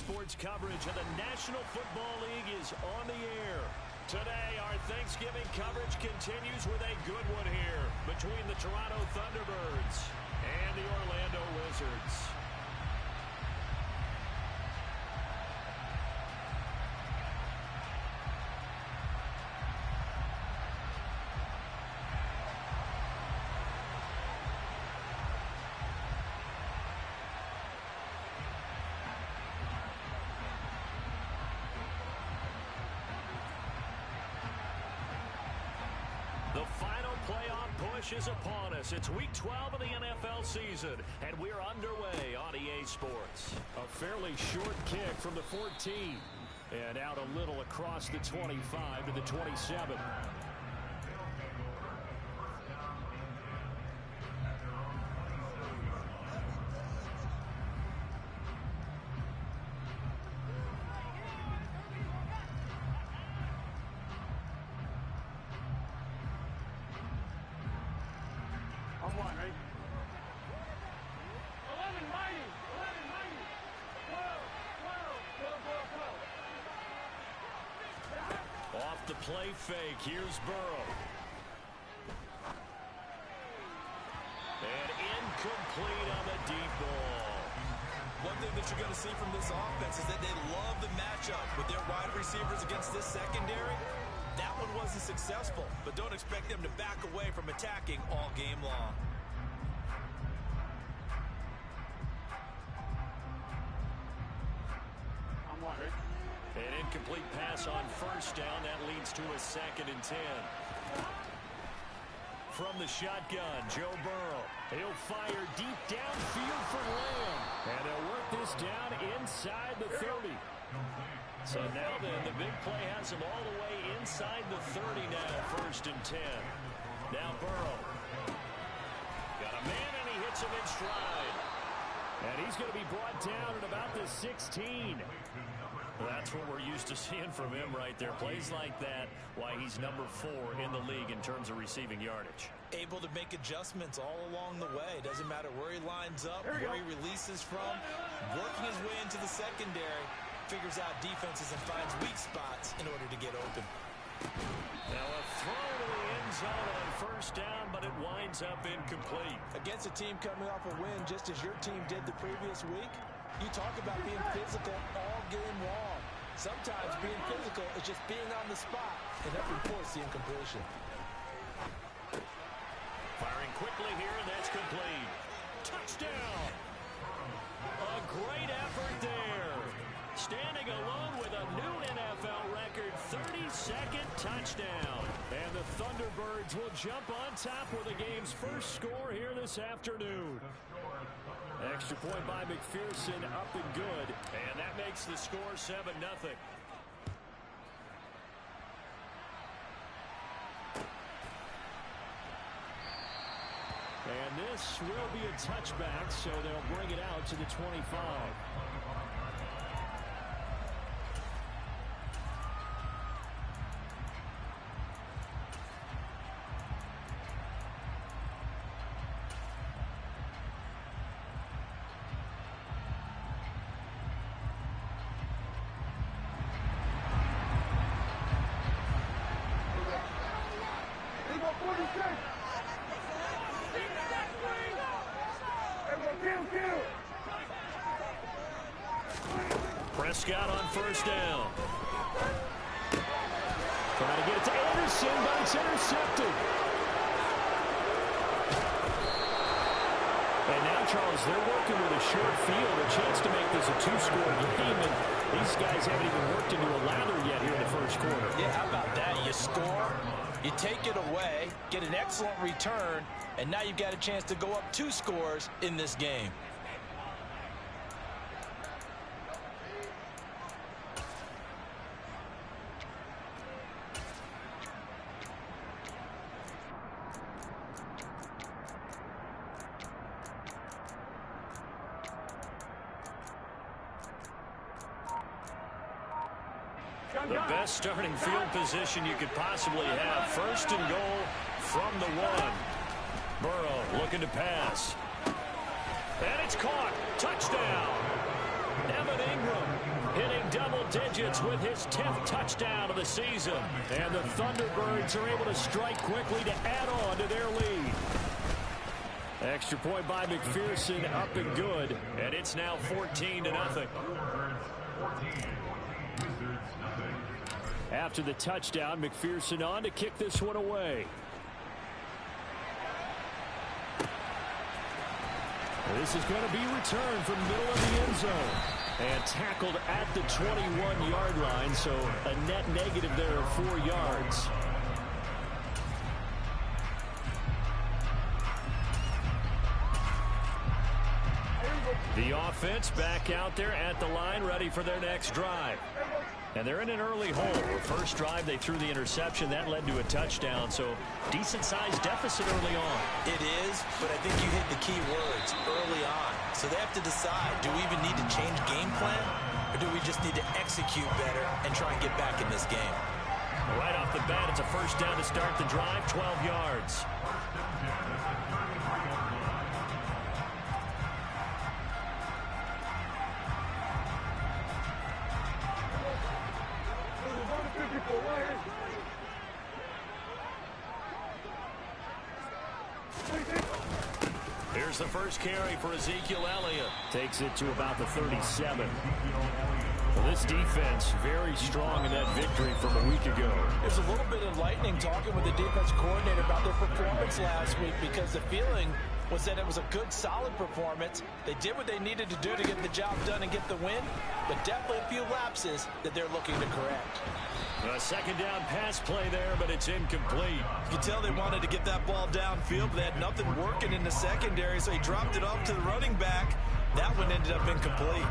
Sports coverage of the National Football League is on the air. Today, our Thanksgiving coverage continues with a good one here between the Toronto Thunderbirds and the Orlando Wizards. The final playoff push is upon us. It's week 12 of the NFL season, and we're underway on EA Sports. A fairly short kick from the 14, and out a little across the 25 to the 27. Off the play fake, here's Burrow. And incomplete on the deep ball. One thing that you're going to see from this offense is that they love the matchup with their wide receivers against this secondary. That one wasn't successful, but don't expect them to back away from attacking all game long. An incomplete pass on first down. That leads to a 2nd and 10. From the shotgun, Joe Burrow. He'll fire deep downfield for Lamb. And they'll work this down inside the 30. So now then, the big play has him all the way inside the 30 now, 1st and 10. Now Burrow. Got a man, and he hits him in stride. And he's going to be brought down at about the 16. That's what we're used to seeing from him right there. Plays like that, why he's number 4 in the league in terms of receiving yardage. Able to make adjustments all along the way. Doesn't matter where he lines up, where he releases from. Working his way into the secondary. Figures out defenses and finds weak spots in order to get open. Now a throw to the end zone on first down, but it winds up incomplete. Against a team coming off a win just as your team did the previous week, you talk about being physical all game long. Sometimes being physical is just being on the spot and helping force the incompletion. Firing quickly here, and that's complete. Touchdown! A great effort there. Standing alone with a new NFL record, 32nd touchdown. And the Thunderbirds will jump on top with the game's first score here this afternoon. Extra point by McPherson, up and good. And that makes the score 7-0. And this will be a touchback, so they'll bring it out to the 25. Prescott on first down. Trying to get it to Anderson, but it's intercepted. And now, Charles, they're working with a short field, a chance to make this a 2-score game, and these guys haven't even worked into a lather yet here in the first quarter. Yeah, how about that? You score, you take it away, get an excellent return, and now you've got a chance to go up 2 scores in this game. The best starting field position you could possibly have. 1st and goal from the 1. Burrow looking to pass. And it's caught. Touchdown. Evan Ingram. double digits with his 10th touchdown of the season. And the Thunderbirds are able to strike quickly to add on to their lead. Extra point by McPherson, up and good. And it's now 14-0. After the touchdown, McPherson on to kick this one away. This is going to be returned from the middle of the end zone. And tackled at the 21-yard line, so a net negative there of 4 yards. The offense back out there at the line, ready for their next drive. And they're in an early hole. The first drive, they threw the interception. That led to a touchdown, so decent-sized deficit early on. It is, but I think you hit the key words, early on. So they have to decide, do we even need to change game plan, or do we just need to execute better and try and get back in this game? Right off the bat, it's a first down to start the drive, 12 yards. Here's the first carry for Ezekiel Elliott. Takes it to about the 37. Well, this defense very strong in that victory from a week ago. There's a little bit of lightning talking with the defense coordinator about their performance last week, because the feeling was that it was a good, solid performance. They did what they needed to do to get the job done and get the win, but definitely a few lapses that they're looking to correct. A second down pass play there, but it's incomplete. You can tell they wanted to get that ball downfield, but they had nothing working in the secondary, so he dropped it off to the running back. That one ended up incomplete.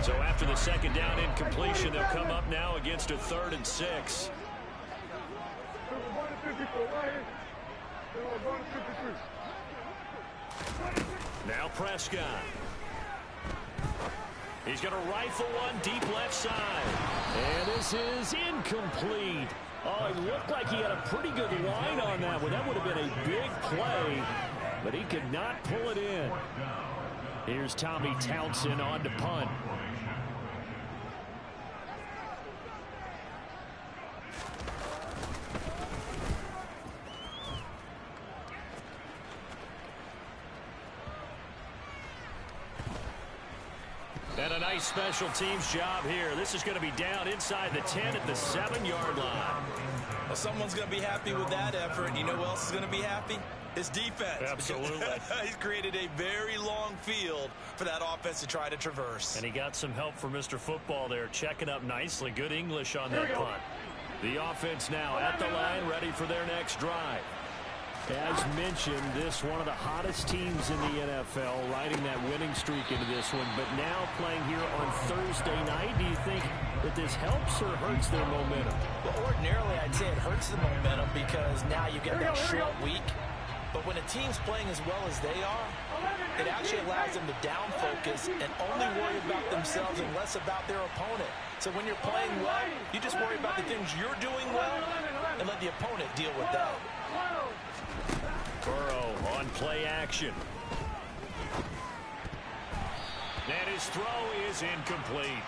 So after the second down incompletion, they'll come up now against a 3rd and 6. Now Prescott. He's going to rifle one deep left side. And this is incomplete. Oh, it looked like he had a pretty good line on that one. That would have been a big play, but he could not pull it in. Here's Tommy Townsend on to punt. And a nice special teams job here. This is going to be down inside the 10 at the 7-yard line. Well, someone's going to be happy with that effort. You know who else is going to be happy? His defense. Absolutely. He's created a very long field for that offense to try to traverse. And he got some help from Mr. Football there, checking up nicely. Good English on that punt. The offense now at the line, ready for their next drive. As mentioned, this one of the hottest teams in the NFL, riding that winning streak into this one, but now playing here on Thursday night. Do you think that this helps or hurts their momentum? Well, ordinarily, I'd say it hurts the momentum, because now you get that short week. But when a team's playing as well as they are, it actually allows them to down focus and only worry about themselves and less about their opponent. So when you're playing well, you just worry about the things you're doing well and let the opponent deal with that. Burrow on play action. And his throw is incomplete.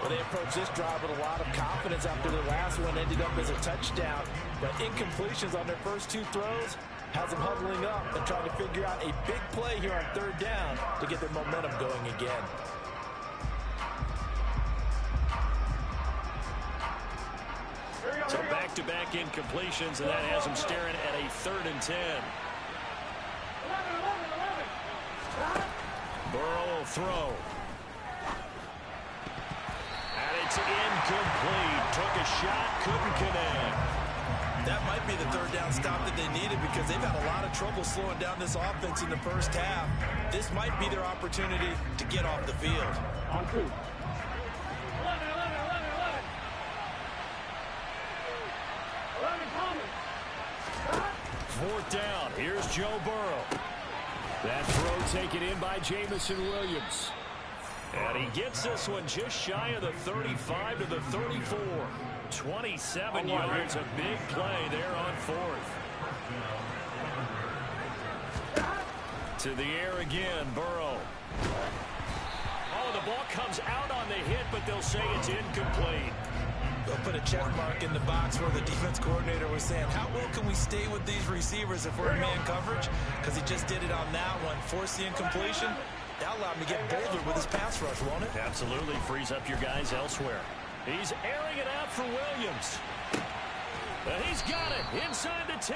Well, they approached this drive with a lot of confidence after the last one ended up as a touchdown. But incompletions on their first 2 throws has them huddling up and trying to figure out a big play here on 3rd down to get their momentum going again. So back-to-back incompletions, and that has them staring at a 3rd and 10. Burrow will throw. And it's incomplete. Took a shot, couldn't connect. That might be the 3rd down stop that they needed, because they've had a lot of trouble slowing down this offense in the first half. This might be their opportunity to get off the field. On 2. 4th down. Here's Joe Burrow. That throw taken in by Jamison Williams. And he gets this one just shy of the 35 to the 34. 27 yards, a big play there on 4th. To the air again, Burrow. Oh, the ball comes out on the hit, but they'll say it's incomplete. They'll put a check mark in the box where the defense coordinator was saying, how well can we stay with these receivers if we're in man coverage? Because he just did it on that one. Force the incompletion. That allowed him to get bolder with his pass rush, won't it? Absolutely frees up your guys elsewhere. He's airing it out for Williams. And he's got it inside the 10.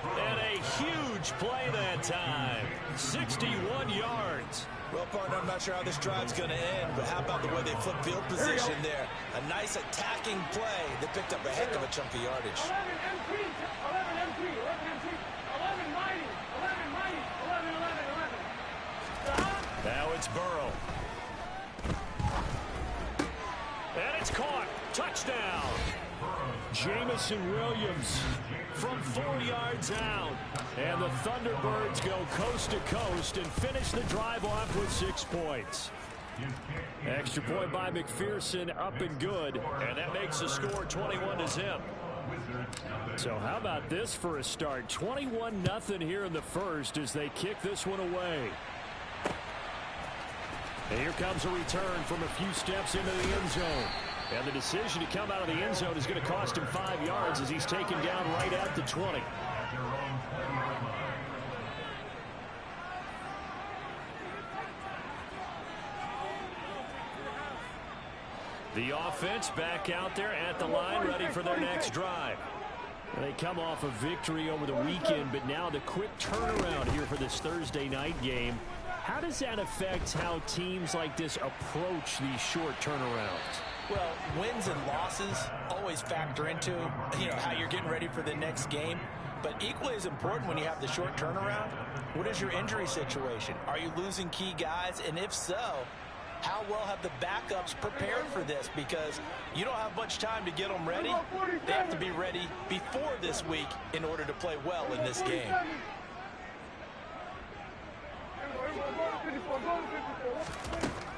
And a huge play that time. 61 yards. Well, partner, I'm not sure how this drive's going to end, but how about the way they flip field position there? A nice attacking play that picked up a heck of a chunk of yardage. 11 M3, 11 M3, 11 M3, 11 mighty, 11 mighty, 11, 11, 11. Now it's Burrow. And it's caught. Touchdown. Jamison Williams from 4 yards out. And the Thunderbirds go coast to coast and finish the drive off with 6 points. Extra point by McPherson, up and good. And that makes the score 21-0. So how about this for a start? 21-0 here in the first as they kick this one away. And here comes a return from a few steps into the end zone. And the decision to come out of the end zone is going to cost him 5 yards as he's taken down right at the 20. The offense back out there at the line, ready for their next drive. They come off a victory over the weekend, but now the quick turnaround here for this Thursday night game. How does that affect how teams like this approach these short turnarounds? Well, wins and losses always factor into, how you're getting ready for the next game. But equally as important when you have the short turnaround, what is your injury situation? Are you losing key guys? And if so, how well have the backups prepared for this? Because you don't have much time to get them ready. They have to be ready before this week in order to play well in this game.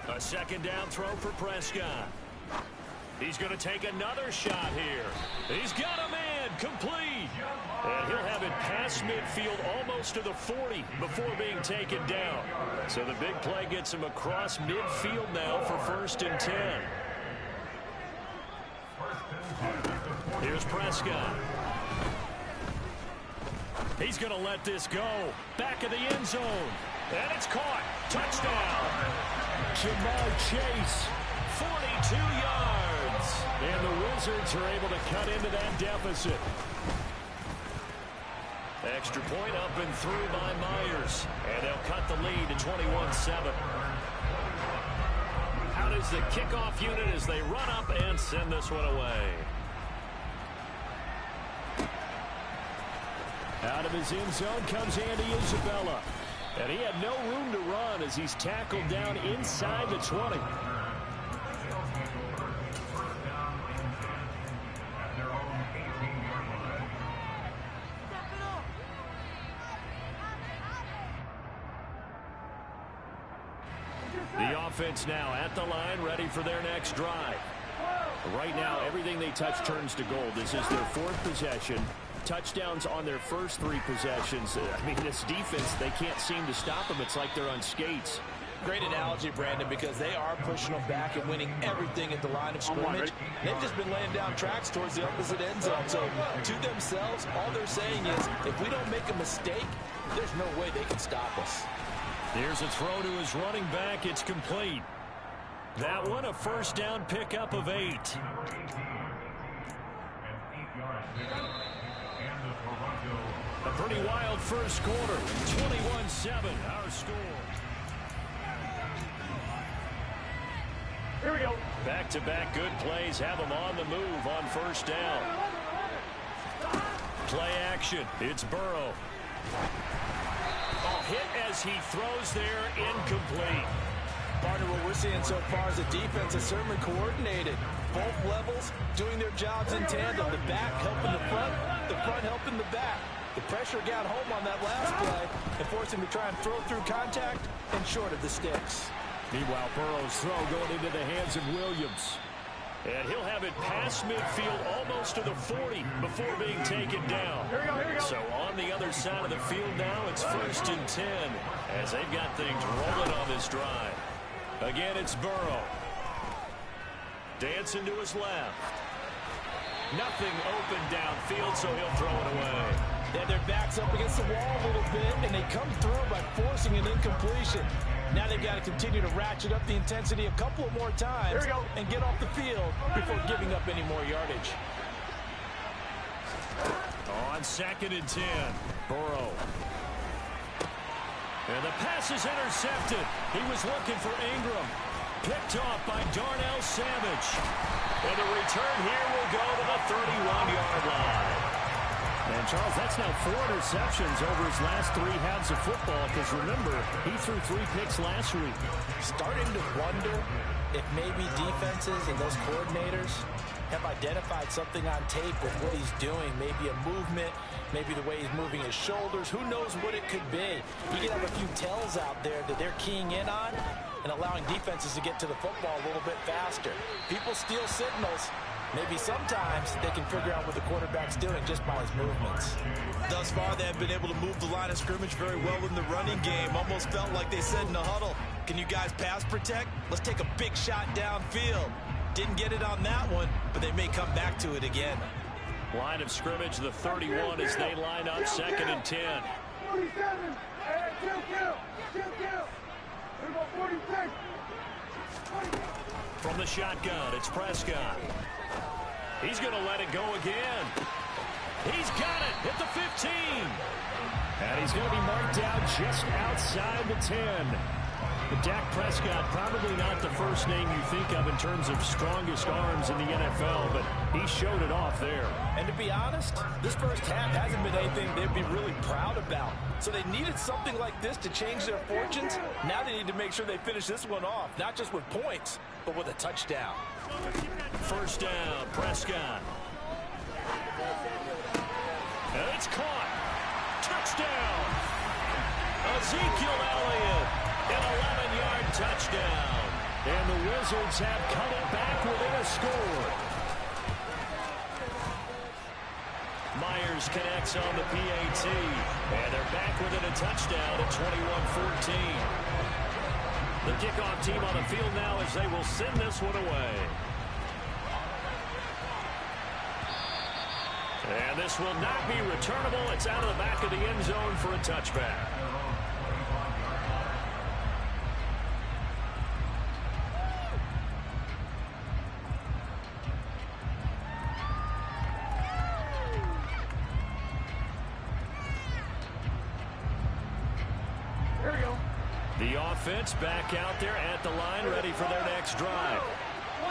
A second down throw for Prescott. He's going to take another shot here. He's got a man complete. And he'll have it past midfield almost to the 40 before being taken down. So the big play gets him across midfield now for 1st and 10. Here's Prescott. He's going to let this go. Back of the end zone. And it's caught. Touchdown. Jamar Chase, 42 yards. And the Wizards are able to cut into that deficit. Extra point up and through by Myers. And they'll cut the lead to 21-7. Out is the kickoff unit as they run up and send this one away. Out of his end zone comes Andy Isabella. And he had no room to run as he's tackled down inside the 20. The offense now at the line, ready for their next drive. Right now, everything they touch turns to gold. This is their 4th possession. Touchdowns on their first 3 possessions. I mean, this defense, they can't seem to stop them. It's like they're on skates. Great analogy, Brandon, because they are pushing them back and winning everything at the line of scrimmage. They've just been laying down tracks towards the opposite end zone. So to themselves, all they're saying is, if we don't make a mistake, there's no way they can stop us. Here's a throw to his running back. It's complete. That one, a first down pickup of 8. A pretty wild first quarter. 21-7, our score. Here we go. Back-to-back good plays have them on the move on first down. Play action. It's Burrow. Hit as he throws there, incomplete. Partner, what we're seeing so far is the defense is certainly coordinated. Both levels doing their jobs in tandem. The back helping the front helping the back. The pressure got home on that last play and forced him to try and throw through contact and short of the sticks. Meanwhile, Burrow's throw going into the hands of Williams. And he'll have it past midfield almost to the 40 before being taken down. Here we go. So on the other side of the field now, it's 1st and 10 as they've got things rolling on this drive. Again, it's Burrow. Dancing to his left. Nothing open downfield, so he'll throw it away. Then their back's up against the wall a little bit, and they come through by forcing an incompletion. Now they've got to continue to ratchet up the intensity a couple of more times and get off the field before giving up any more yardage. On 2nd and 10, Burrow. And the pass is intercepted. He was looking for Ingram. Picked off by Darnell Savage. And the return here will go to the 31-yard line. And, Charles, that's now 4 interceptions over his last 3 halves of football, because, remember, he threw 3 picks last week. Starting to wonder if maybe defenses and those coordinators have identified something on tape with what he's doing, maybe a movement, maybe the way he's moving his shoulders. Who knows what it could be? He could have a few tells out there that they're keying in on and allowing defenses to get to the football a little bit faster. People steal signals. Maybe sometimes they can figure out what the quarterback's doing just by his movements. Thus far, they have been able to move the line of scrimmage very well in the running game. Almost felt like they said in the huddle, can you guys pass protect? Let's take a big shot downfield. Didn't get it on that one, but they may come back to it again. Line of scrimmage, the 31, as they line up 2nd and 10. 47. Hey, kill. Here we go, 46. From the shotgun, it's Prescott. He's going to let it go again. He's got it at the 15. And he's going to be marked out just outside the 10. But Dak Prescott, probably not the first name you think of in terms of strongest arms in the NFL, but he showed it off there. And to be honest, this first half hasn't been anything they'd be really proud about. So they needed something like this to change their fortunes. Now they need to make sure they finish this one off, not just with points, but with a touchdown. First down, Prescott. And it's caught. Touchdown. Ezekiel Elliott. An 11-yard touchdown. And the Wizards have cut it back within a score. Myers connects on the PAT. And they're back within a touchdown at 21-14. The kickoff team on the field now as they will send this one away. And this will not be returnable. It's out of the back of the end zone for a touchback. The offense back out there at the line, ready for their next drive.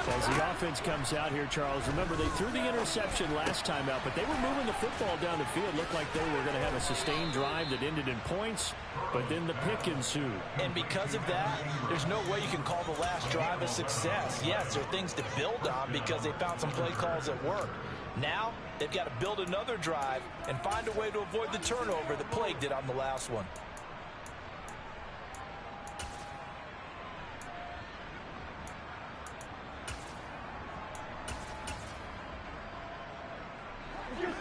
As the offense comes out here, Charles, remember they threw the interception last time out, but they were moving the football down the field. Looked like they were going to have a sustained drive that ended in points, but then the pick ensued. And because of that, there's no way you can call the last drive a success. Yes, there are things to build on because they found some play calls that work. Now, they've got to build another drive and find a way to avoid the turnover that plagued it on the last one.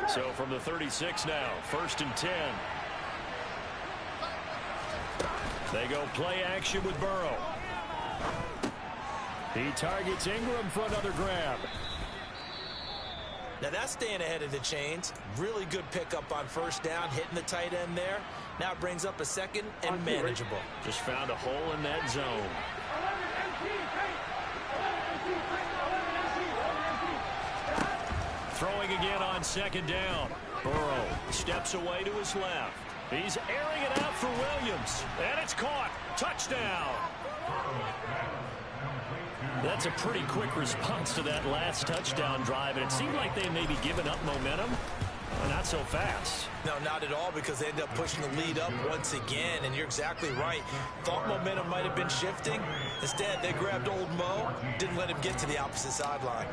So from the 36 now, 1st and 10. They go play action with Burrow. He targets Ingram for another grab. Now that's staying ahead of the chains. Really good pickup on first down, hitting the tight end there. Now it brings up a second and manageable. Just found a hole in that zone. Throwing again on 2nd down. Burrow steps away to his left. He's airing it out for Williams. And it's caught. Touchdown. That's a pretty quick response to that last touchdown drive. And it seemed like they may be giving up momentum. Not so fast. No, not at all, because they end up pushing the lead up once again. And you're exactly right. Thought momentum might have been shifting. Instead, they grabbed old Mo. Didn't let him get to the opposite sideline.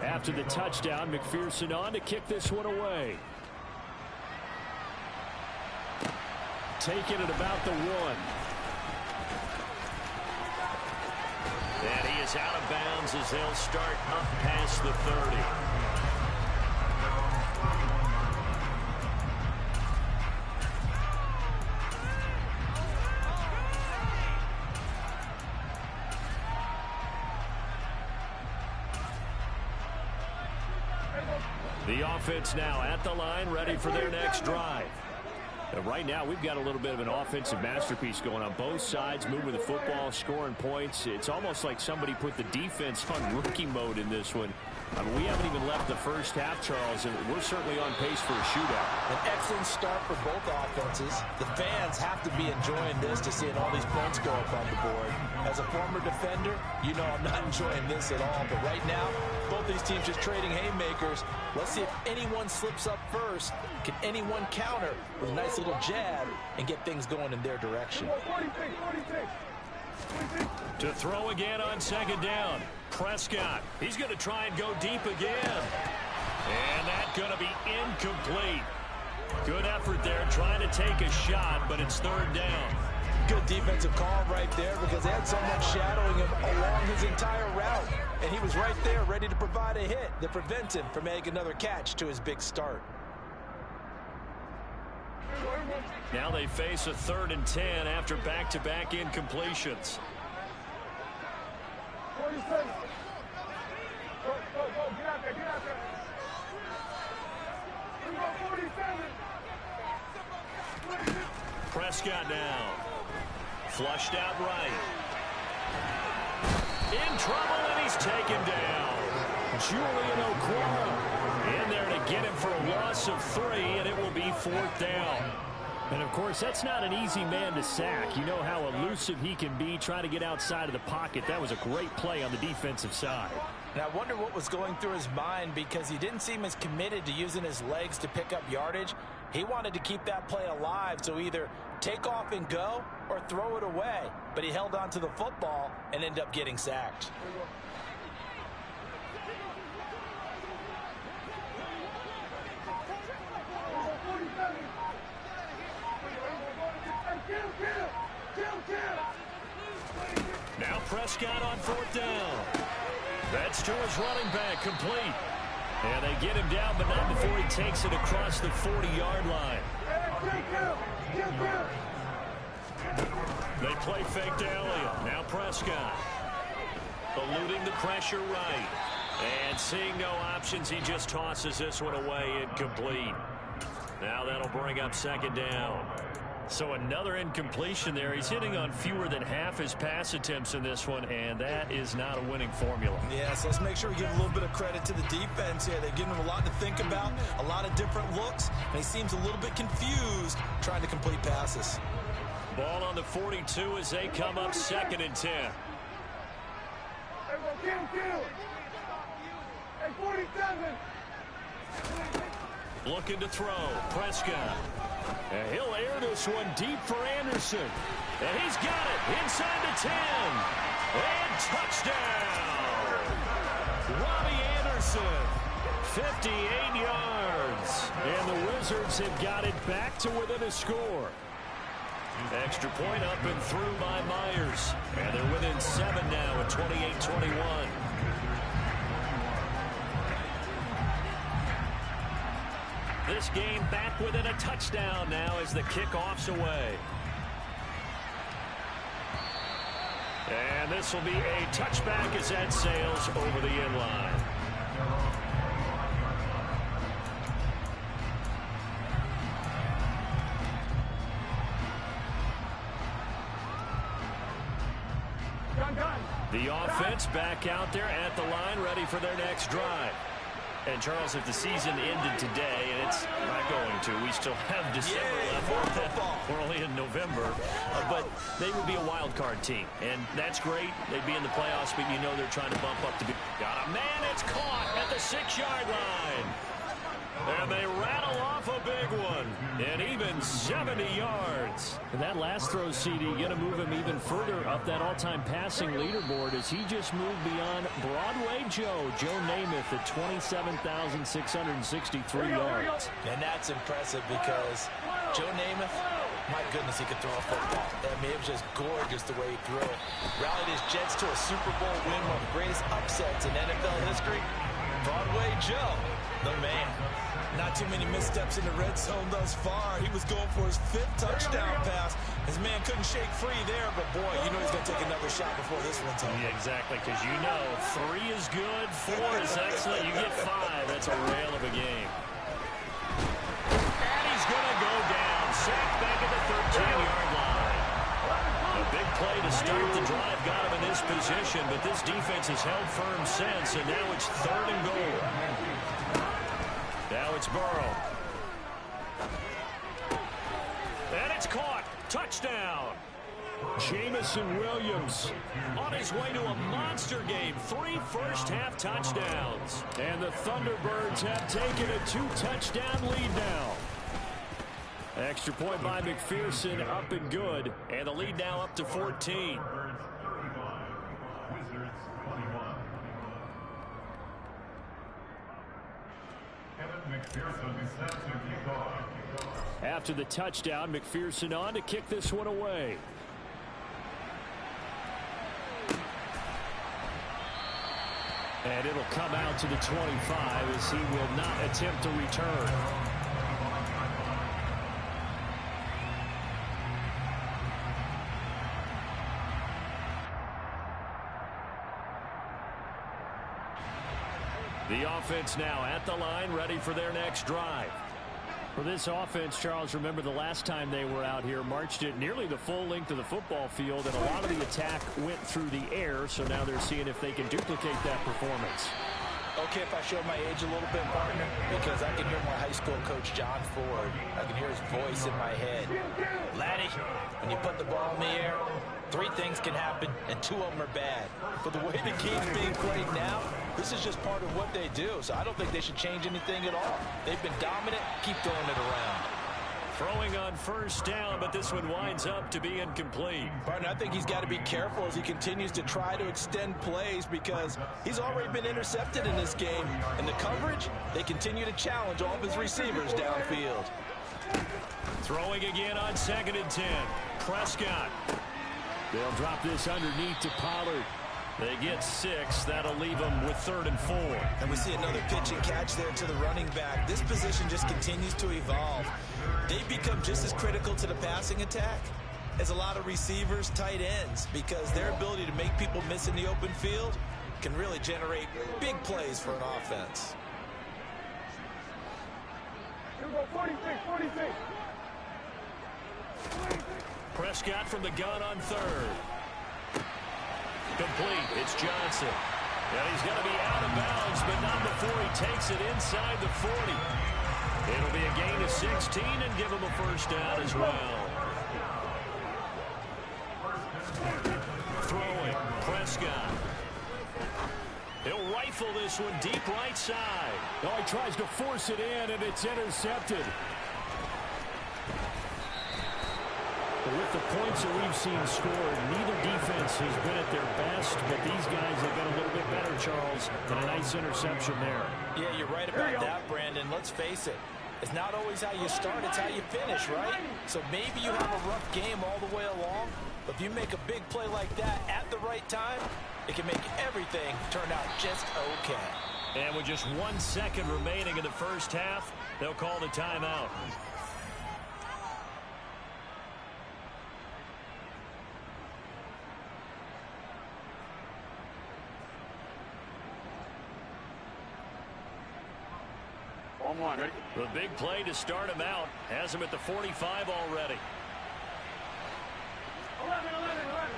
After the touchdown, McPherson on to kick this one away. Taking it about the 1. And he is out of bounds as they'll start up past the 30. The offense now at the line, ready for their next drive. And right now, we've got a little bit of an offensive masterpiece going on both sides, moving the football, scoring points. It's almost like somebody put the defense on rookie mode in this one. I mean, we haven't even left the first half, Charles, and we're certainly on pace for a shootout. An excellent start for both offenses. The fans have to be enjoying this to seeing all these points go up on the board. As a former defender, you know I'm not enjoying this at all. But right now, both these teams just trading haymakers. Let's see if anyone slips up first. Can anyone counter with a nice little jab and get things going in their direction? To throw again on second down. Prescott, he's going to try and go deep again. And that's going to be incomplete. Good effort there trying to take a shot, but it's third down. Good defensive call right there because they had someone shadowing him along his entire route. And he was right there ready to provide a hit that prevents him from making another catch to his big start. Now they face a 3rd and 10 after back-to-back incompletions. 47. Go, get out there. We go 47. Prescott now. Flushed out right. In trouble, and he's taken down. Julian Okwara in there to get him for a loss of 3, and it will be 4th down. And, of course, that's not an easy man to sack. You know how elusive he can be trying to get outside of the pocket. That was a great play on the defensive side. And I wonder what was going through his mind because he didn't seem as committed to using his legs to pick up yardage. He wanted to keep that play alive, so either take off and go or throw it away. But he held on to the football and ended up getting sacked. Now Prescott on 4th down. That's to his running back, complete. And they get him down, but not before he takes it across the 40-yard line. They play fake to Elliott. Now Prescott. Eluding the pressure right. And seeing no options, he just tosses this one away, incomplete. Now that'll bring up 2nd down. So another incompletion there. He's hitting on fewer than half his pass attempts in this one, and that is not a winning formula. Yes, let's make sure we give a little bit of credit to the defense here. They've given him a lot to think about, a lot of different looks, and he seems a little bit confused trying to complete passes. Ball on the 42 as they come up 2nd and 10. Hey, 47. Looking to throw. Prescott. And he'll air this one deep for Anderson. And he's got it inside the 10. And touchdown. Robbie Anderson. 58 yards. And the Wizards have got it back to within a score. Extra point up and through by Myers. And they're within 7 now at 28-21. This game back within a touchdown now as the kickoff's away. And this will be a touchback as that sails over the end line. The offense back out there at the line, ready for their next drive. And, Charles, if the season ended today, and it's not going to, we still have December left. We're only in November. But they would be a wild card team. And that's great. They'd be in the playoffs, but you know they're trying to bump up to be. Got a man, it's caught at the 6-yard line. And they rattle off a big one. And even 70 yards. And that last throw, CD, going to move him even further up that all-time passing leaderboard as he just moved beyond Broadway Joe Namath at 27,663 yards. And that's impressive because Joe Namath, my goodness, he could throw a football. I mean, it was just gorgeous the way he threw it. Rallied his Jets to a Super Bowl win, one of the greatest upsets in NFL history. Broadway Joe, the man. Not too many missteps in the red zone thus far. He was going for his 5th touchdown pass. His man couldn't shake free there, but boy, you know he's going to take another shot before this one's over. Yeah, exactly, because you know 3 is good, 4 is excellent. You get 5. That's a whale of a game. And he's going to go down. Sacked back at the 13-yard line. A big play to start the drive got him in this position, but this defense has held firm since, and now it's 3rd and goal. Now it's Burrow. And it's caught. Touchdown. Jamison Williams on his way to a monster game. 3 first-half touchdowns. And the Thunderbirds have taken a 2-touchdown lead now. Extra point by McPherson, up and good. And the lead now up to 14. After the touchdown, McPherson on to kick this one away. And it'll come out to the 25 as he will not attempt to return. The offense now at the line, ready for their next drive. For this offense, Charles, remember the last time they were out here, marched it nearly the full length of the football field, and a lot of the attack went through the air, so now they're seeing if they can duplicate that performance. Okay, if I show my age a little bit, partner, because I can hear my high school coach, John Ford. I can hear his voice in my head. Laddie, when you put the ball in the air, 3 things can happen, and 2 of them are bad. But the way the game's being played now, this is just part of what they do, so I don't think they should change anything at all. They've been dominant. Keep throwing it around. Throwing on first down, but this one winds up to be incomplete. Partner, I think he's got to be careful as he continues to try to extend plays because he's already been intercepted in this game. And the coverage, they continue to challenge all of his receivers downfield. Throwing again on 2nd and 10. Prescott. They'll drop this underneath to Pollard. They get 6. That'll leave them with 3rd and 4. And we see another pitch and catch there to the running back. This position just continues to evolve. They've become just as critical to the passing attack as a lot of receivers, tight ends, because their ability to make people miss in the open field can really generate big plays for an offense. Here we go, 46, 46. Prescott from the gun on 3rd. Complete. It's Johnson. And he's going to be out of bounds, but not before he takes it inside the 40. It'll be a gain of 16 and give him a first down as well. Throwing. Prescott. He'll rifle this one deep right side. Oh, he tries to force it in, and it's intercepted. With the points that we've seen scored, neither defense has been at their best, but these guys have been a little bit better, Charles, and a nice interception there. Yeah, you're right about that, Brandon. Let's face it. It's not always how you start, it's how you finish, right? So maybe you have a rough game all the way along, but if you make a big play like that at the right time, it can make everything turn out just okay. And with just 1 second remaining in the first half, they'll call the timeout. Ready? The big play to start him out has him at the 45 already. 11, 11, 11.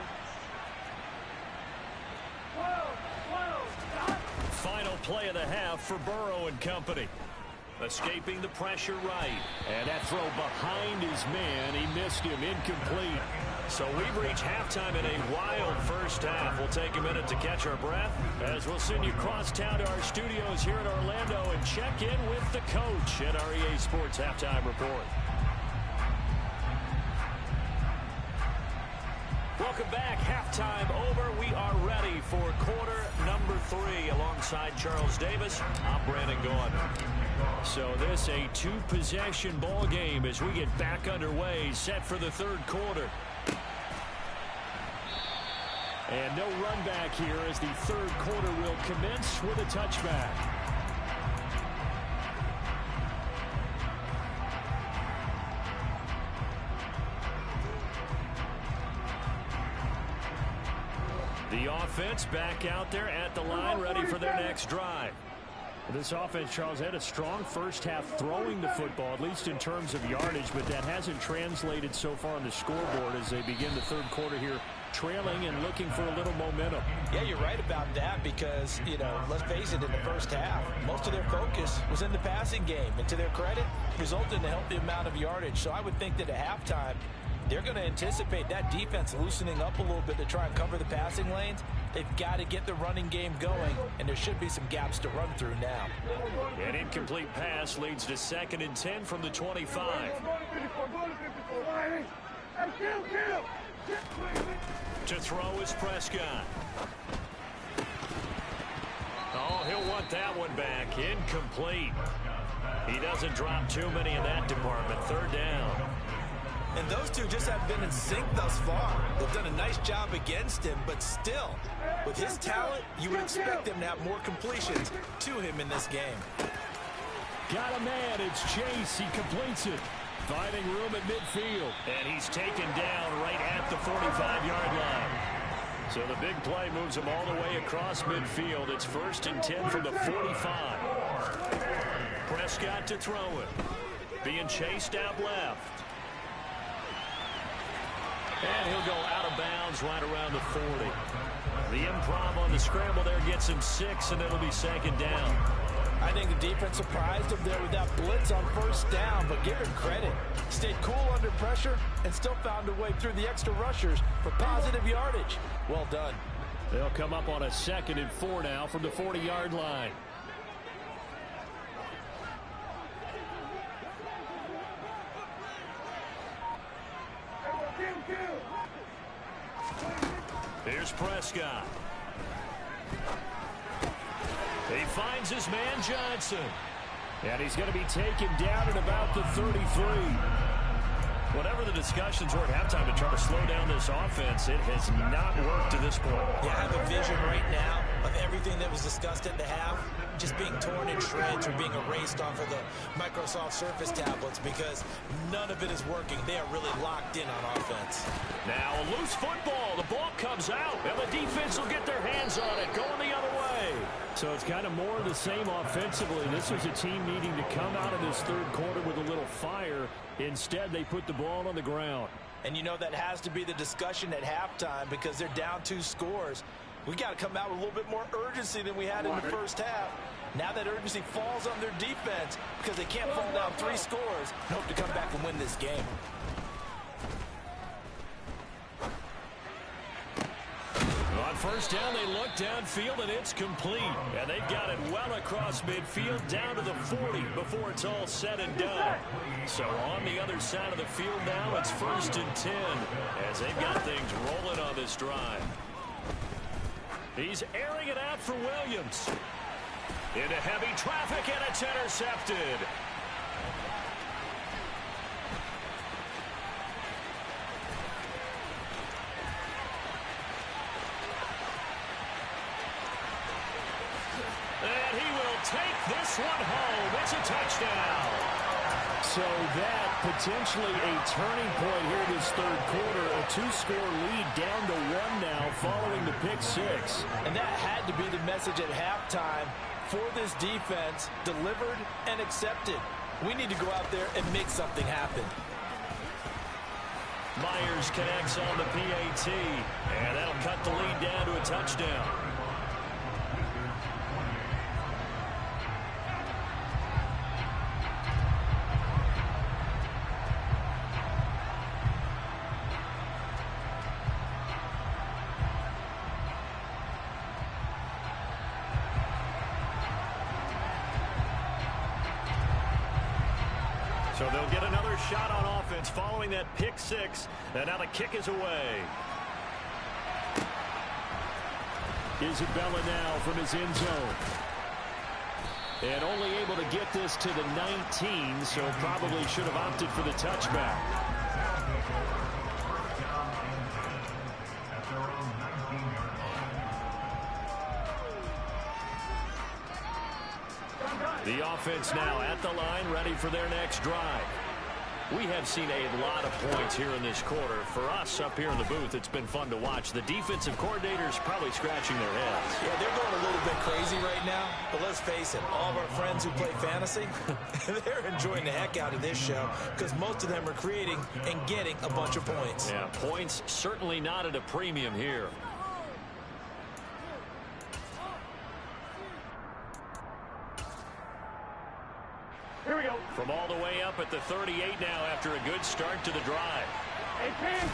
12, 12, stop. Final play of the half for Burrow and company. Escaping the pressure right. And that throw behind his man. He missed him. Incomplete. So we've reached halftime in a wild first half. We'll take a minute to catch our breath as we'll send you cross town to our studios here in Orlando and check in with the coach at our EA Sports Halftime Report. Welcome back. Halftime over. We are ready for quarter number 3 alongside Charles Davis. I'm Brandon Gaudin. So this a 2-possession ball game as we get back underway, set for the 3rd quarter. And no run back here as the 3rd quarter will commence with a touchback. offense back out there at the line, ready for their next drive. This offense, Charles, had a strong first half throwing the football, at least in terms of yardage, but that hasn't translated so far on the scoreboard as they begin the third quarter here, trailing and looking for a little momentum. Yeah, you're right about that because, let's face it, in the first half, most of their focus was in the passing game. And to their credit, resulted in a healthy amount of yardage. So I would think that at halftime, they're going to anticipate that defense loosening up a little bit to try and cover the passing lanes. They've got to get the running game going, and there should be some gaps to run through now. An incomplete pass leads to 2nd and 10 from the 25. To throw is Prescott. Oh, he'll want that one back. Incomplete. He doesn't drop too many in that department. 3rd down. And those two just have been in sync thus far. They've done a nice job against him, but still, with his talent, you would expect him to have more completions to him in this game. Got a man. It's Chase. He completes it. Finding room at midfield. And he's taken down right at the 45-yard line. So the big play moves him all the way across midfield. It's 1st and 10 from the 45. Prescott to throw it. Being chased out left. And he'll go out of bounds right around the 40. The improv on the scramble there gets him 6, and it'll be 2nd down. I think the defense surprised him there with that blitz on 1st down, but give him credit. Stayed cool under pressure and still found a way through the extra rushers for positive yardage. Well done. They'll come up on a 2nd and 4 now from the 40-yard line. Here's Prescott. He finds his man Johnson. And he's going to be taken down at about the 33. Whatever the discussions were at halftime to try to slow down this offense, it has not worked to this point. Yeah, I have a vision right now of everything that was discussed at the half just being torn in shreds or being erased off of the Microsoft Surface tablets because none of it is working. They are really locked in on offense. Now a loose football. The ball comes out, and the defense will get their hands on it, going the other way. So it's kind of more of the same offensively. This was a team needing to come out of this third quarter with a little fire. Instead, they put the ball on the ground. And that has to be the discussion at halftime because they're down 2 scores. We got to come out with a little bit more urgency than we had in the first half. Now that urgency falls on their defense because they can't fall down 3 scores and hope to come back and win this game. On 1st down, they look downfield, and it's complete. And they've got it well across midfield down to the 40 before it's all said and done. So on the other side of the field now, it's 1st and 10 as they've got things rolling on this drive. He's airing it out for Williams. Into heavy traffic, and it's intercepted. And he will take this one home. It's a touchdown. So that potentially a turning point here this third quarter. A 2-score lead down to 1 now following the pick 6. And that had to be the message at halftime for this defense, delivered and accepted. We need to go out there and make something happen. Myers connects on the PAT, and that'll cut the lead down to a touchdown. So they'll get another shot on offense following that pick 6. And now the kick is away. Isabella now from his end zone. And only able to get this to the 19, so probably should have opted for the touchback. The offense now at the line, ready for their next drive. We have seen a lot of points here in this quarter. For us up here in the booth, it's been fun to watch. The defensive coordinators probably scratching their heads. Yeah, they're going a little bit crazy right now. But let's face it, all of our friends who play fantasy, they're enjoying the heck out of this show because most of them are creating and getting a bunch of points. Yeah, points certainly not at a premium here. Here we go. From all the way up at the 38 now after a good start to the drive. Hey, pan.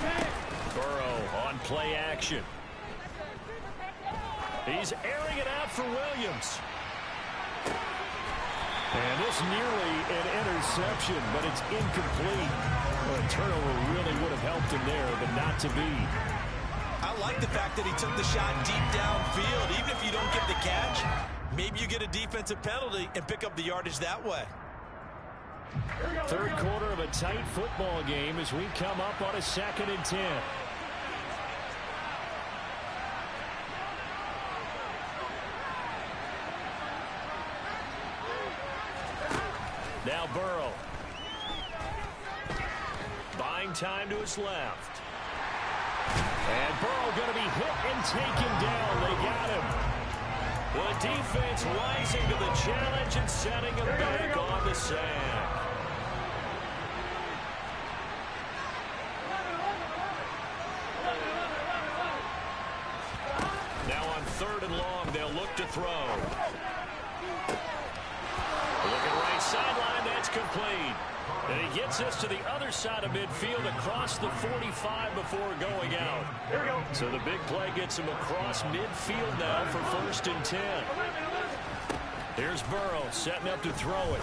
Burrow on play action. He's airing it out for Williams. And this nearly an interception, but it's incomplete. Well, a turnover really would have helped him there, but not to be. I like the fact that he took the shot deep downfield. Even if you don't get the catch, maybe you get a defensive penalty and pick up the yardage that way. Third quarter of a tight football game as we come up on a 2nd and 10. Now Burrow. Buying time to his left. And Burrow going to be hit and taken down. They got him. The defense rising to the challenge and setting him back on the sack. Now on 3rd and long, they'll look to throw. Looking right sideline, that's complete. And he gets us to the other side of midfield across the 45 before going out. Here we go. So the big play gets him across midfield now for 1st and 10. Here's Burrow setting up to throw it.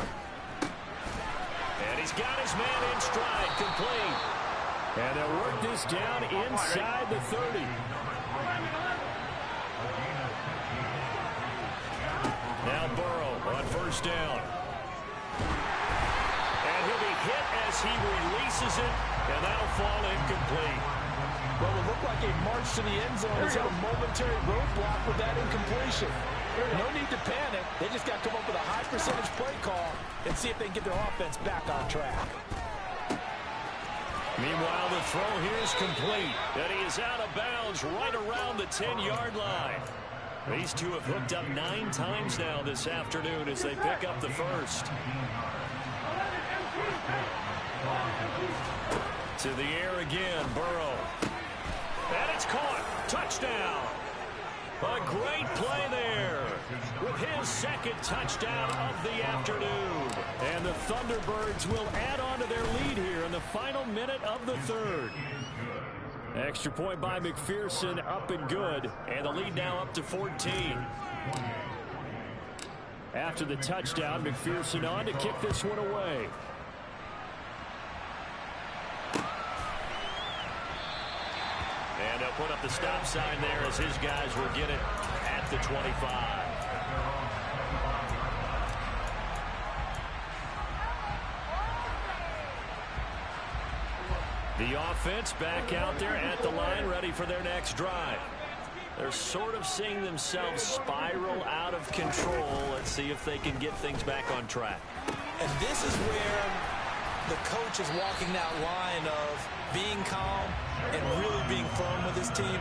And he's got his man in stride, complete. And they'll work this down inside the 30. Now Burrow on 1st down. And he'll be hit as he releases it, and that'll fall incomplete. Well, it looked like a march to the end zone has hit a momentary roadblock with that incompletion. No need to panic. They just got to come up with a high percentage play call and see if they can get their offense back on track. Meanwhile, the throw here is complete, and he is out of bounds right around the 10-yard line. These two have hooked up 9 times now this afternoon as they pick up the first. To the air again, Burrow. And it's caught. Touchdown. A great play there with his 2nd touchdown of the afternoon. And the Thunderbirds will add on to their lead here in the final minute of the 3rd. Extra point by McPherson, up and good. And the lead now up to 14. After the touchdown, McPherson on to kick this one away. And they'll put up the stop sign there as his guys will get it at the 25. The offense back out there at the line, ready for their next drive. They're sort of seeing themselves spiral out of control. Let's see if they can get things back on track. And this is where the coach is walking that line of being calm and really being firm with his team.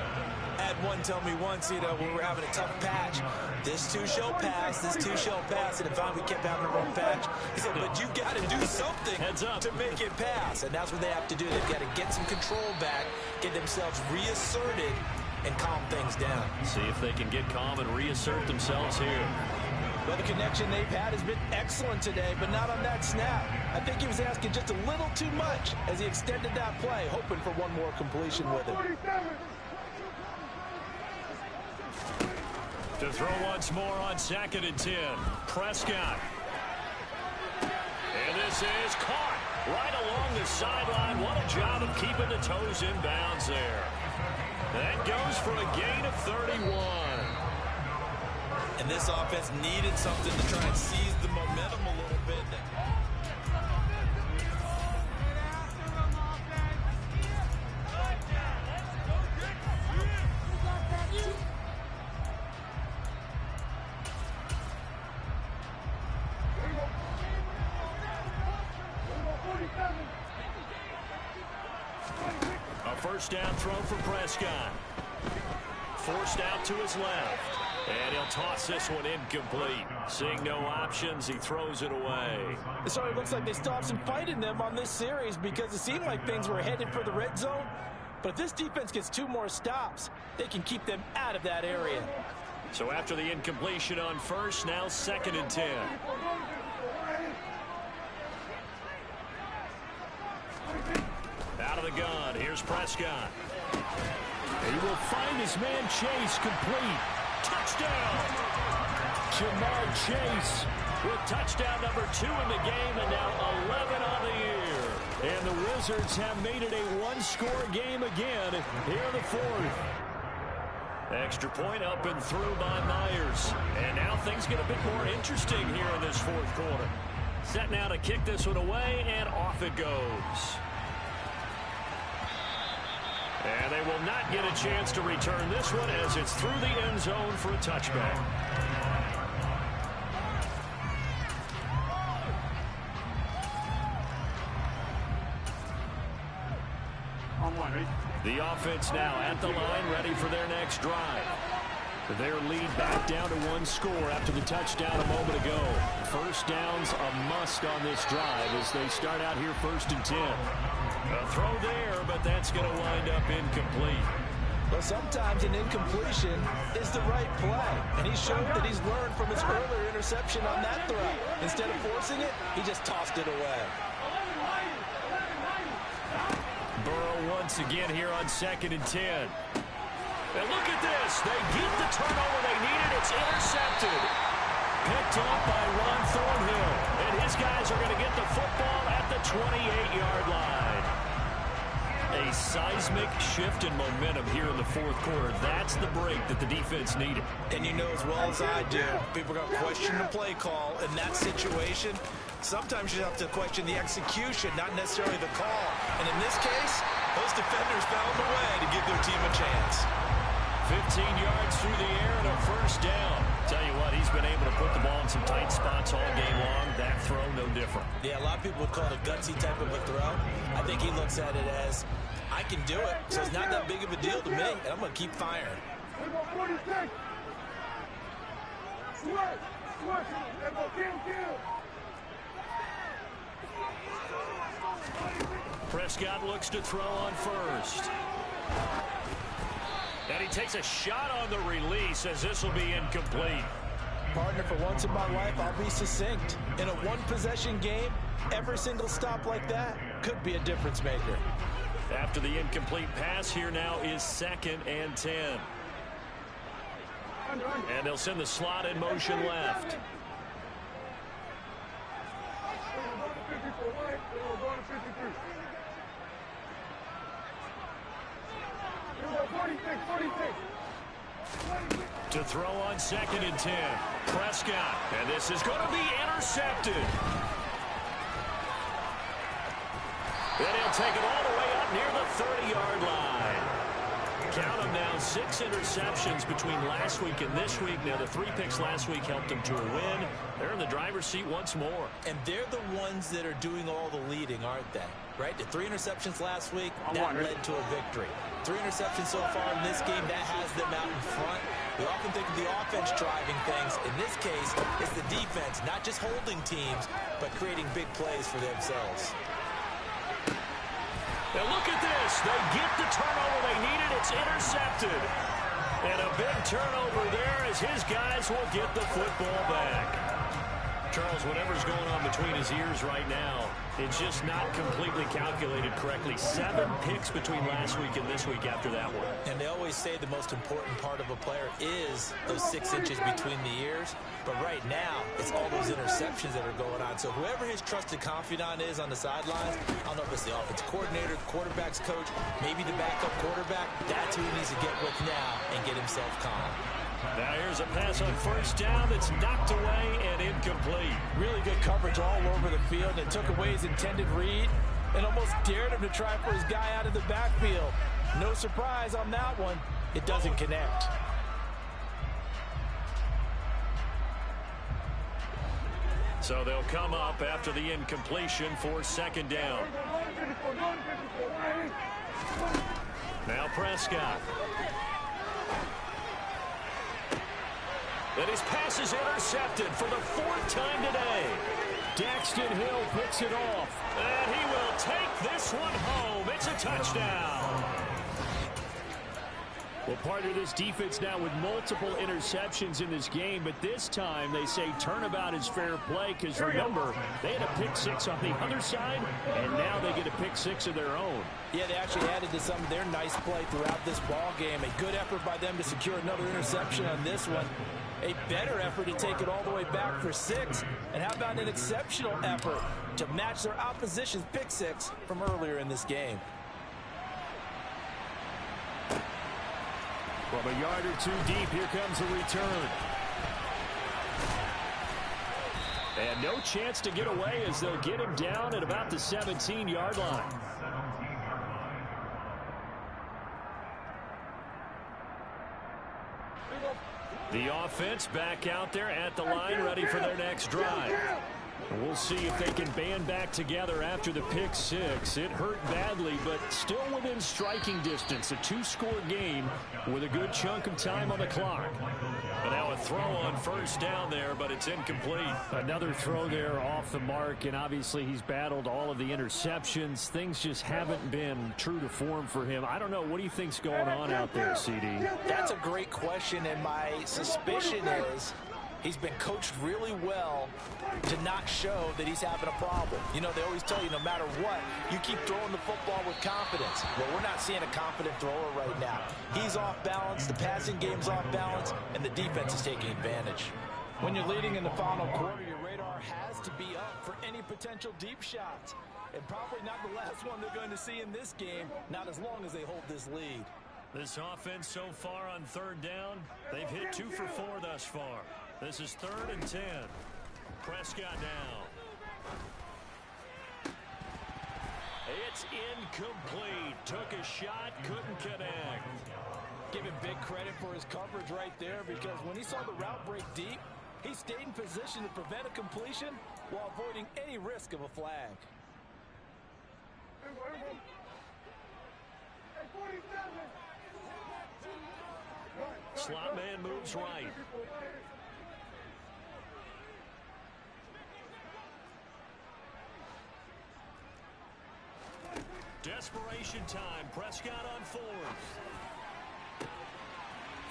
I had one tell me once, when we were having a tough patch, this too shall pass, this too shall pass, and if we kept having a rough patch, he said, but you've got to do something to make it pass, and that's what they have to do. They've got to get some control back, get themselves reasserted, and calm things down. See if they can get calm and reassert themselves here. Well, the connection they've had has been excellent today, but not on that snap. I think he was asking just a little too much as he extended that play, hoping for one more completion with it. 47. To throw once more on 2nd and 10. Prescott. And this is caught right along the sideline. What a job of keeping the toes in bounds there. That goes for a gain of 31. And this offense needed something to try and seize the momentum a little bit. first down throw for Prescott. Forced out to his left. And he'll toss this one incomplete. Seeing no options, he throws it away. So it looks like they still have some fight in them on this series because it seemed like things were headed for the red zone. But if this defense gets 2 more stops, they can keep them out of that area. So after the incompletion on first, now 2nd and 10. Out of the gun, here's Prescott. He will find his man Chase complete. Touchdown! Jamar Chase with touchdown number 2 in the game and now 11 on the year. And the Wizards have made it a 1-score game again here in the 4th. Extra point up and through by Myers. And now things get a bit more interesting here in this 4th quarter. Set now to kick this one away, and off it goes. And they will not get a chance to return this one as it's through the end zone for a touchback. The offense now at the line, ready for their next drive. Their lead back down to 1 score after the touchdown a moment ago. First down's a must on this drive as they start out here 1st and 10. A throw there, but that's going to wind up incomplete. Well, sometimes an incompletion is the right play, and he showed that he's learned from his earlier interception on that throw. Instead of forcing it, he just tossed it away. Burrow once again here on 2nd and 10. And look at this. They get the turnover they needed. It's intercepted. Picked up by Ron Thornhill. And his guys are going to get the football at the 28-yard line. A seismic shift in momentum here in the 4th quarter. That's the break that the defense needed. And you know as well as I do, people are going to question the play call in that situation. Sometimes you have to question the execution, not necessarily the call. And in this case, those defenders found a way to give their team a chance. 15 yards through the air and a first down. Tell you what, he's been able to put the ball in some tight spots all game long. That throw, no different. Yeah, a lot of people would call it a gutsy type of a throw. I think he looks at it as, I can do it, so it's not that big of a deal to me, and I'm going to keep firing. Prescott looks to throw on first. And he takes a shot on the release as this will be incomplete. Partner, for once in my life, I'll be succinct. In a 1-possession game, every single stop like that could be a difference maker. After the incomplete pass, here now is 2nd and 10. And they'll send the slot in motion left. To throw on 2nd and 10. Prescott. And this is going to be intercepted. Then he'll take it all the way up near the 30-yard line. Count them now, 6 interceptions between last week and this week. Now, the 3 picks last week helped them to a win. They're in the driver's seat once more. And they're the ones that are doing all the leading, aren't they? Right? The 3 interceptions last week, that led to a victory. 3 interceptions so far in this game, that has them out in front. We often think of the offense driving things. In this case, it's the defense, not just holding teams, but creating big plays for themselves. Now look at this. They get the turnover they needed. It's intercepted. And a big turnover there as his guys will get the football back. Charles, whatever's going on between his ears right now, it's just not completely calculated correctly. 7 picks between last week and this week after that one. And they always say the most important part of a player is those 6 inches between the ears. But right now, it's all those interceptions that are going on. So whoever his trusted confidant is on the sidelines, I don't know if it's the offensive coordinator, the quarterback's coach, maybe the backup quarterback, that's who he needs to get with now and get himself calm. Now here's a pass on first down that's knocked away and incomplete. Really good coverage all over the field and took away his intended read and almost dared him to try for his guy out of the backfield. No surprise on that one. It doesn't connect. So they'll come up after the incompletion for 2nd down. Now Prescott. And his pass is intercepted for the 4th time today. Daxton Hill picks it off. And he will take this one home. It's a touchdown. Well, part of this defense now with multiple interceptions in this game, but this time they say turnabout is fair play because, remember, they had a pick 6 on the other side, and now they get a pick 6 of their own. Yeah, they actually added to some of their nice play throughout this ball game. A good effort by them to secure another interception on this one. A better effort to take it all the way back for 6. And how about an exceptional effort to match their opposition's pick 6 from earlier in this game. From a yard or 2 deep, here comes a return. And no chance to get away as they'll get him down at about the 17-yard line. The offense back out there at the line, ready for their next drive. We'll see if they can band back together after the pick 6. It hurt badly, but still within striking distance. A 2-score game with a good chunk of time on the clock. But now a throw on first down there, but it's incomplete. Another throw there off the mark, and obviously he's battled all of the interceptions. Things just haven't been true to form for him. I don't know. What do you think's going on out there, CD? That's a great question, and my suspicion is he's been coached really well to not show that he's having a problem. You know, they always tell you no matter what, you keep throwing the football with confidence. Well, we're not seeing a confident thrower right now. He's off balance, the passing game's off balance, and the defense is taking advantage. When you're leading in the final quarter, your radar has to be up for any potential deep shots. And probably not the last one they're going to see in this game, not as long as they hold this lead. This offense so far on 3rd down, they've hit 2 for 4 thus far. This is 3rd and 10. Prescott now. It's incomplete. Took a shot, couldn't connect. Give him big credit for his coverage right there, because when he saw the route break deep, he stayed in position to prevent a completion while avoiding any risk of a flag. Slot man moves right. Desperation time. Prescott on 4th.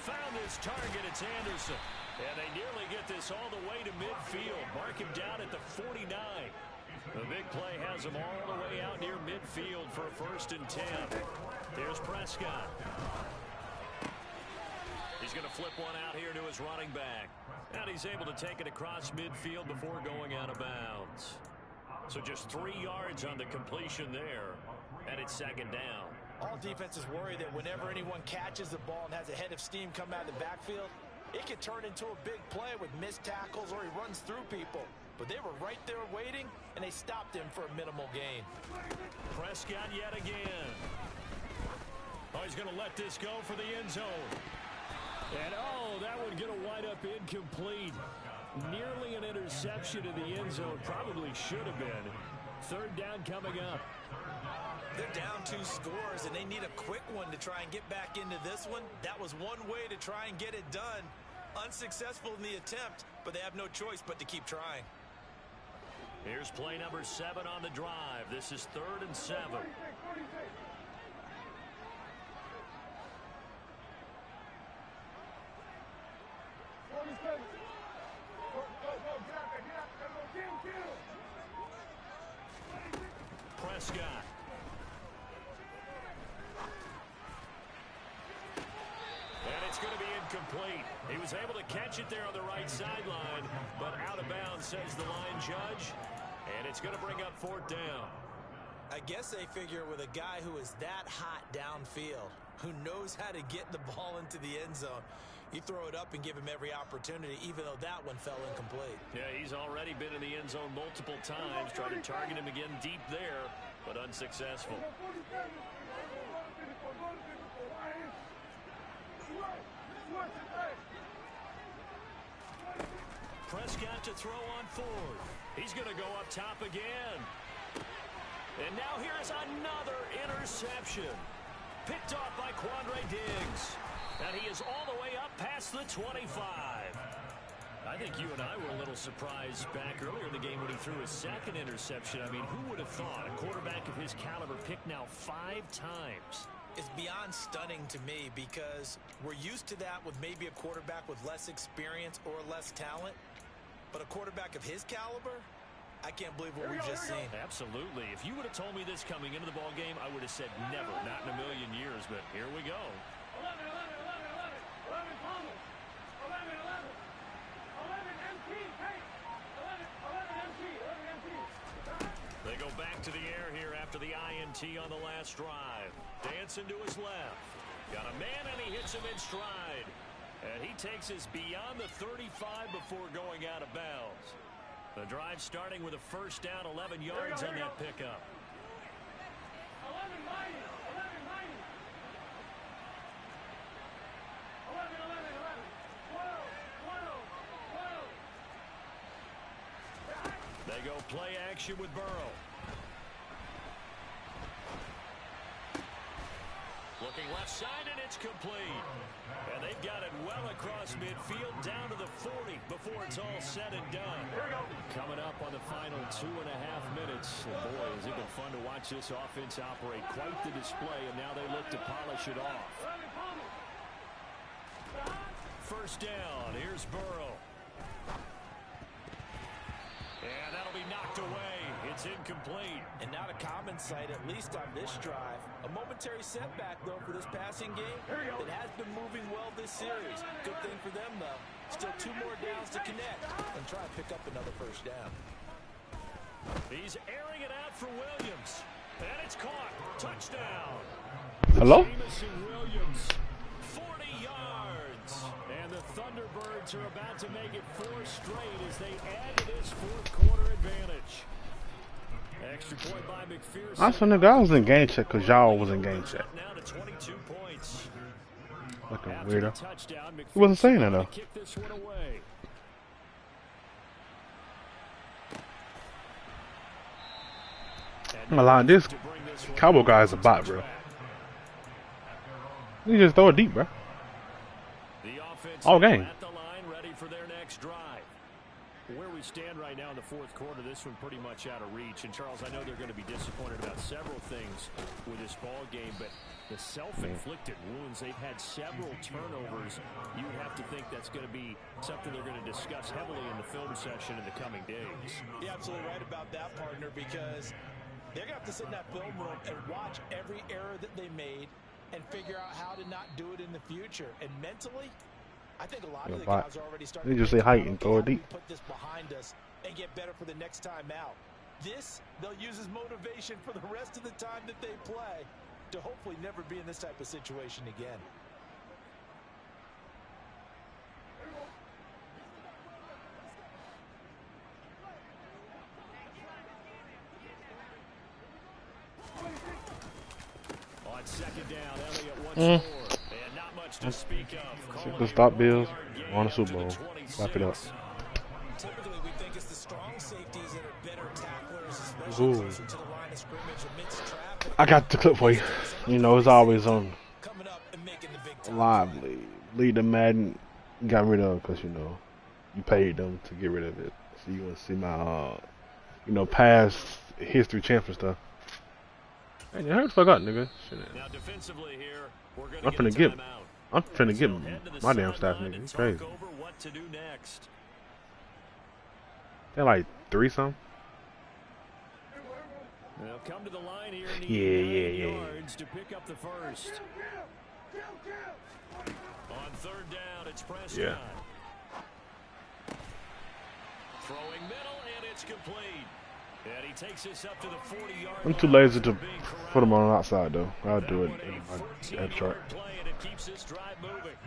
Found his target. It's Anderson. And they nearly get this all the way to midfield. Mark him down at the 49. The big play has him all the way out near midfield for a 1st and 10. Here's Prescott. He's going to flip one out here to his running back. And he's able to take it across midfield before going out of bounds. So just 3 yards on the completion there. And it's 2nd down. All defenses worry that whenever anyone catches the ball and has a head of steam come out of the backfield, it could turn into a big play with missed tackles or he runs through people. But they were right there waiting, and they stopped him for a minimal gain. Prescott yet again. Oh, he's going to let this go for the end zone. And, oh, that one going to wind up incomplete. Nearly an interception in the end zone. Probably should have been. 3rd down coming up. They're down 2 scores, and they need a quick one to try and get back into this one. That was one way to try and get it done. Unsuccessful in the attempt, but they have no choice but to keep trying. Here's play number 7 on the drive. This is 3rd and 7. Prescott. And it's going to be incomplete. He was able to catch it there on the right sideline, but out of bounds, says the line judge. And it's going to bring up 4th down. I guess they figure with a guy who is that hot downfield, who knows how to get the ball into the end zone, you throw it up and give him every opportunity, even though that one fell incomplete. Yeah, he's already been in the end zone multiple times, trying to target him again deep there, but unsuccessful. Prescott to throw on 4th. He's going to go up top again. And now here's another interception. Picked off by Quandre Diggs. And he is all the way up past the 25. I think you and I were a little surprised back earlier in the game when he threw his second interception. I mean, who would have thought a quarterback of his caliber picked now 5 times? It's beyond stunning to me because we're used to that with maybe a quarterback with less experience or less talent. But a quarterback of his caliber, I can't believe what we've just seen. Absolutely. If you would have told me this coming into the ball game, I would have said never, not in a million years. But here we go. 11, 11 Thomas. 11 MT. Hey, 11 MT. They go back to the air here after the INT on the last drive. Dancing to his left. Got a man and he hits him in stride. And he takes us beyond the 35 before going out of bounds. The drive starting with a first down, 11 yards on that pickup. 11 mighty. 12. They go play action with Burrow. Looking left side, and it's complete. And they've got it well across midfield, down to the 40 before it's all said and done. Coming up on the final 2.5 minutes. And boy, has it been fun to watch this offense operate. Quite the display, and now they look to polish it off. First down, here's Burrow. And that'll be knocked away. It's incomplete. And not a common sight, at least on this drive. A momentary setback, though, for this passing game. It has been moving well this series. Good thing for them, though. Still 2 more downs to connect and try to pick up another first down. He's airing it out for Williams. And it's caught. Touchdown. Hello? Jameson Williams, 40 yards. And the Thunderbirds are about to make it 4 straight as they add to this 4th quarter advantage. Extra point by McPherson. I saw nigga, I was in game check because y'all was in game check. Now to 22 points. Fucking weirdo. He wasn't saying that though. Kick this one away. I'm gonna lie, this Cowboy guy is a bot, bro. He just throw it deep, bro. All game. At the line, ready for their next drive. Where we stand right now in the 4th quarter, this one pretty much out of reach. And Charles, I know they're going to be disappointed about several things with this ball game, but the self-inflicted wounds, they've had several turnovers. You would have to think that's going to be something they're going to discuss heavily in the film session in the coming days. You're absolutely right about that, partner, because they're going to have to sit in that film room and watch every error that they made and figure out how to not do it in the future. And mentally, I think a lot of the guys are already starting to just say height and throw it deep. Put this behind us and get better for the next time out. This, they'll use as motivation for the rest of the time that they play to hopefully never be in this type of situation again. On second down, Elliott once more. And not much to speak of. The stop Bills on the Super Bowl. Clap it up. Typically, we think it's the strong safeties that are better tacklers, especially closer to the line of scrimmage amidst traffic. I got the clip for you. You know, it's always on Coming up and making the big time. lively. Lead the Madden got rid of because, you know, you paid them to get rid of it. So you want to see my, you know, past history champion stuff. Hey, hurry the fuck up, nigga. Shit. Now defensively here, we're going I'm finna get my damn staff, nigga. It's crazy. What to do next. They're like 3-something. They'll come to the line here and Yeah. yards to pick up the first. On 3rd down, it's Prescott. Yeah. Throwing middle, and it's complete. And he takes us up to the 40-yard line. I'm too lazy to put them on the outside, though. I'll do it in my depth chart. Play, and it keeps this drive moving.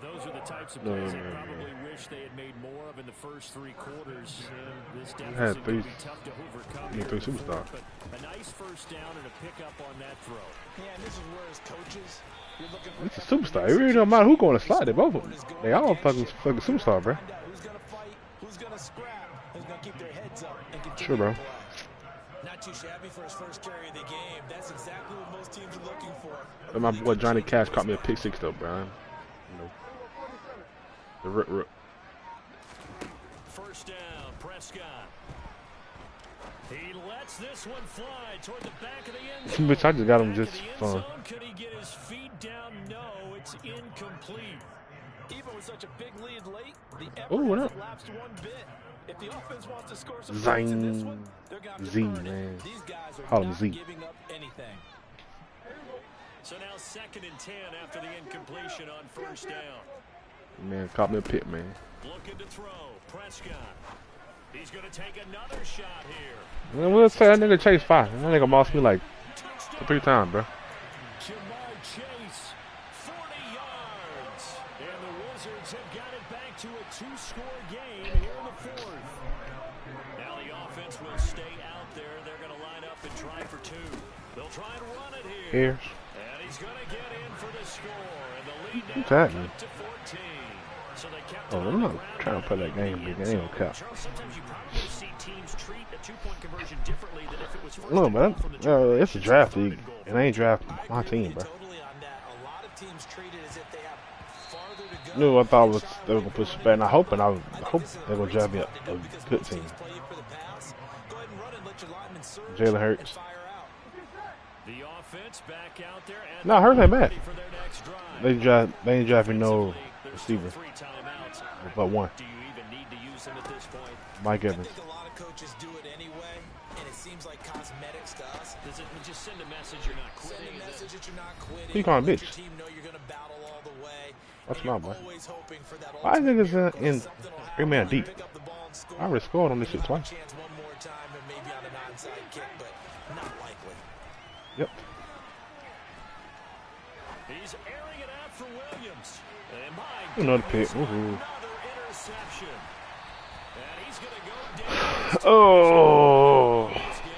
Those are the types of plays they probably wish they had made more of in the first 3 quarters. And this deficit could be tough to overcome. Yeah, 3 superstars. But a nice first down and a pickup on that throw. Yeah, and this is where as coaches, you're looking for It's a superstar. It really don't matter who going to slide. They both of them. They all fucking superstar, bro. who's going to fight, who's going to scrap, who's going to keep their heads up and continue Sure, bro. to play. Not too shabby for his first carry of the game. That's exactly what most teams are looking for. But my boy Johnny Cash caught me a pick six though, Brian. You know, the rook. First down, Prescott. He lets this one fly toward the back of the end zone. Bitch, I just got him just fun. Could he get his feet down? No, it's incomplete. Even with such a big lead late, the Oh, what effort up? hasn't lapsed one bit. If the offense wants to score some points in this one, they're going to Z, earn it. man. These guys are Call him not Z. giving up anything. So now 2nd and 10 after the incompletion on first down. Man, caught me a pick, man. Looking to throw, Prescott. He's going to take another shot here. Man, we'll say that nigga Chase 5. That nigga lost me like 3 times, bro. Jamar Chase, 40 yards. And the Wizards have got it back to a 2-score game here in the 4th. Now the offense will stay out there. They're going to line up and try for 2. They'll try and run it here. And he's going to get in for the score. And the lead now cut to 14. So they kept I'm not trying to play that game, but it ain't gonna count. Sometimes you probably see teams treat a 2-point conversion differently than if it was first No, and man. goal from the It's a draft league, and I ain't draft my team, bro. Totally on that. A lot of teams treat it as if they have farther to go. No, I thought they were gonna push it back, and I hope they're gonna draft me a good team. Jalen Hurts. The offense back out there and No, Hurts ain't bad. for their next drive. They ain't drafting no There's still receiver, 3 timeouts. but one. Do you even need to use them at this point? Mike I Evans. think a lot of coaches do it anyway, and it seems like cosmetics to us. Does it just send a message you're not Send quitting? a message that you're not quitting. Who you calling Let bitch? your team know you're going to battle all the way. Watch and him out, you're boy. always hoping for that Why ultimate niggas miracle, in something will 3 man happen, deep? pick up the ball and score. I already scored on this shit twice. Chance one more time and maybe on an onside kick, but not likely. Yep. He's airing it out for Williams. And my Another pick. goodness, Woohoo. another interception. And he's going to go down. Oh. This game.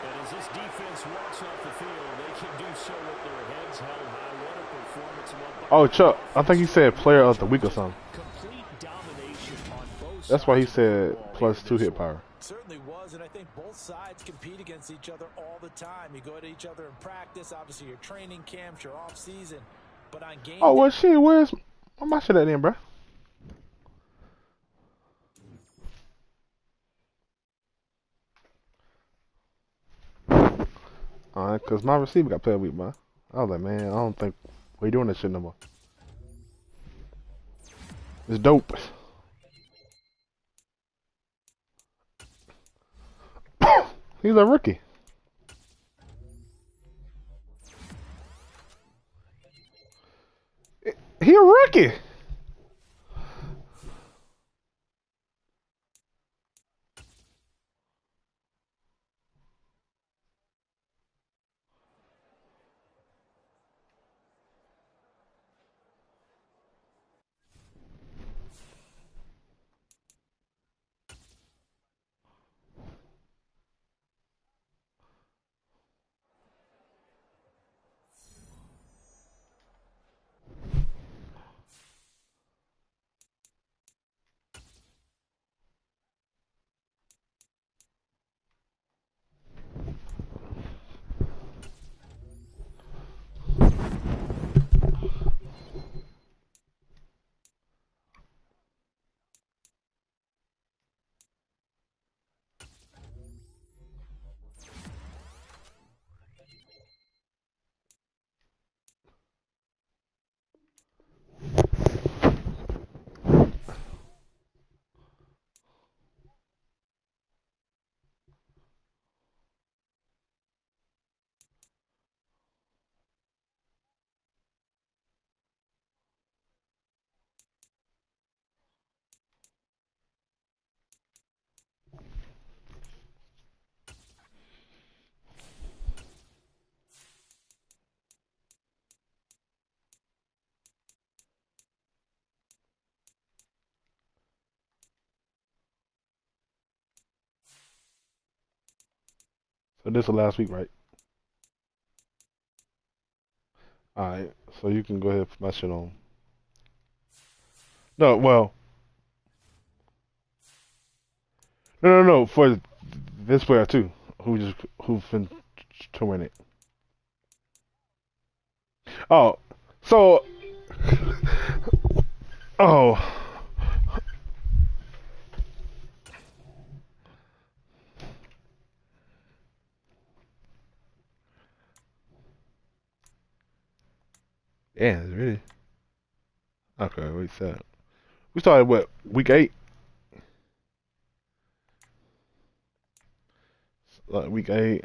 And as this defense walks off the field, they can do so with their heads held high. What a performance. Oh, Chuck. I think he said player of the week or something. Complete domination on both That's why he sides of said the ball plus here 2 this hit one. power. Certainly was, and I think both sides compete against each other all the time. You go to each other in practice, obviously your training camps, your off season, but on game Oh, day, well, shit. Where's my shit at then, bro? Alright, because my receiver got played week, man. I was like, man, I don't think we doing that shit no more. It's dope. He's a rookie. He a rookie. So this is last week, right? Alright, so you can go ahead and put my shit on. No, well, no. For this player too, who fin to win it. Oh, so oh yeah, it's really okay. Wait, so we started what week 8? Like week 8,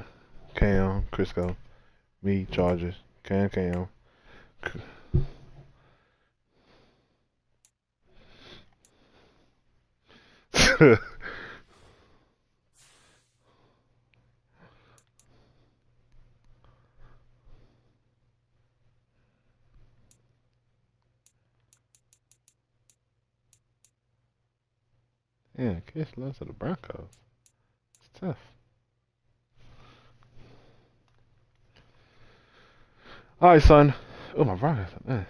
Cam, Crisco, me, Chargers, Cam. Yeah, Kiss lost to the Broncos. It's tough. All right, son. Oh, my Broncos, man.